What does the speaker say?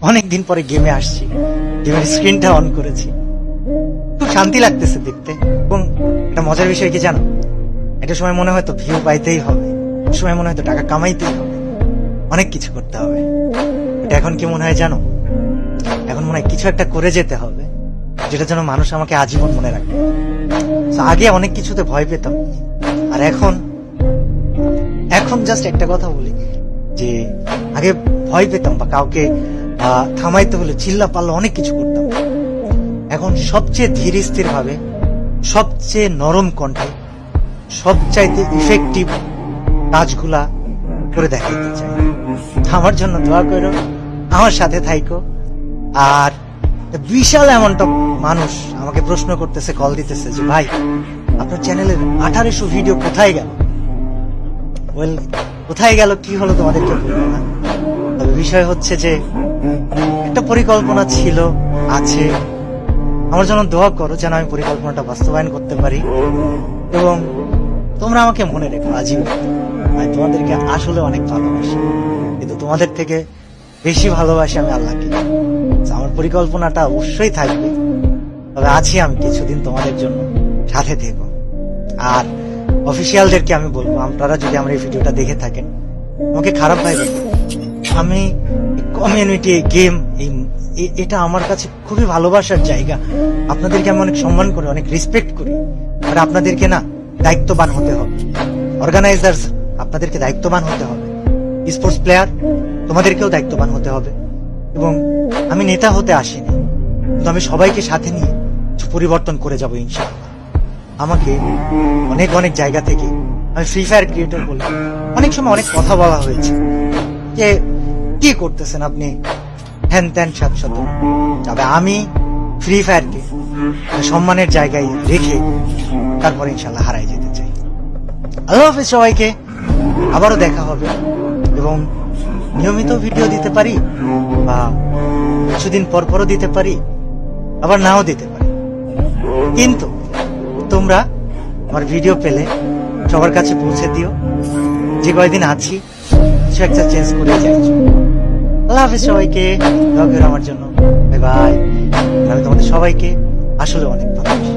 অনেকদিন পরে গেমে আসছি, গেমের স্ক্রিনটা অন করেছি, খুব শান্তি লাগতেছে দেখতে। এবং একটা মজার বিষয় কি জানো, একটা সময় মনে হয় তো ভিউ পাইতেই হবে, একটা সময় মনে হয় তো টাকা কামাইতেই হবে, অনেক কিছু করতে হবে। এটা এখন কি মনে হয় জানো, এখন মনে হয় কিছু একটা করে যেতে হবে যেটা যেন মানুষ আমাকে আজীবন মনে রাখবে। আগে অনেক কিছুতে ভয় পেতাম, আর এখন জাস্ট একটা কথা বলি যে আগে ভয় পেতাম বা কাউকে থামাইতে হলে চিল্লা পাল্লা অনেক কিছু করতাম, এখন সবচেয়ে ধীর স্থির ভাবে, সবচেয়ে নরম কণ্ঠে, সবচাইতে ইফেক্টিভ কাজগুলা করে দেখাইতে চাই। আমার জন্য দোয়া করো, আমার সাথে থাইকো। আর বিশাল এমনটা মানুষ আমাকে প্রশ্ন করতেছে, কল দিতেছে যে ভাই আপনার চ্যানেলের 1800 ভিডিও কোথায় গেল? ওয়েল, কোথায় গেল কি হলো তোমাদেরকে বলবো না, তবে বিষয় হচ্ছে যে একটা পরিকল্পনা ছিল, আছে। আমার জন্য দোয়া করো যেন আমি পরিকল্পনাটা বাস্তবায়ন করতে পারি, এবং তোমরা আমাকে মনে রেখো আজীবন। আমি তোমাদেরকে আসলে অনেক ভালোবাসি, কিন্তু তোমাদের থেকে বেশি ভালোবাসি আমি আল্লাহকে। আমার পরিকল্পনাটা অবশ্যই থাকবে, তবে আছি আমি কিছুদিন তোমাদের জন্য, সাথে থেকো। আর অফিসিয়ালদেরকে আমি বলবো, আপনারা যদি আমার এই ভিডিওটা দেখে থাকেন, আমাকে খারাপ ভাইবেন। আমি কমিউনিটি, গেম, এটা আমার কাছে খুবই ভালোবাসার জায়গা। আপনাদেরকে আমি অনেক সম্মান করি, অনেক রেসপেক্ট করি। আর আপনাদেরকে না দায়িত্ববান হতে হবে। অর্গানাইজার্স, আপনাদেরকে দায়িত্ববান হতে হবে। স্পোর্টস প্লেয়ার, তোমাদেরকেও দায়িত্ববান হতে হবে। এবং আমি নেতা হতে আসিনি, কিন্তু আমি সবাইকে সাথে নিয়ে পরিবর্তন করে যাবো ইনশাআল্লাহ। আমাকে অনেক অনেক জায়গা থেকে, আমি ফ্রি ফায়ার ক্রিয়েটর বলে অনেক সময় অনেক কথা বলা হয়েছে যে কি করতেছেন আপনি, হ্যান ত্যান সাতশত। তবে আমি ফ্রি ফায়ারকে সম্মানের জায়গায় রেখে তারপর ইনশাল্লাহ হারাই যেতে চাই। আল্লাহ হাফেজ সবাইকে, আবারও দেখা হবে, এবং নিয়মিত ভিডিও দিতে পারি বা কিছুদিন পর পরও দিতে পারি, আবার নাও দিতে পারি, কিন্তু তোমরা আমার ভিডিও পেলে সবার কাছে পৌঁছে দিও। যে কয়দিন আছি কিছু একটা চেঞ্জ করে যাই। আল্লাহ হাফেজ সবাইকে, দোয়া করো আমার জন্য। Bye bye. আমি তোমাদের সবাইকে আসলে অনেক ভালোবাসি।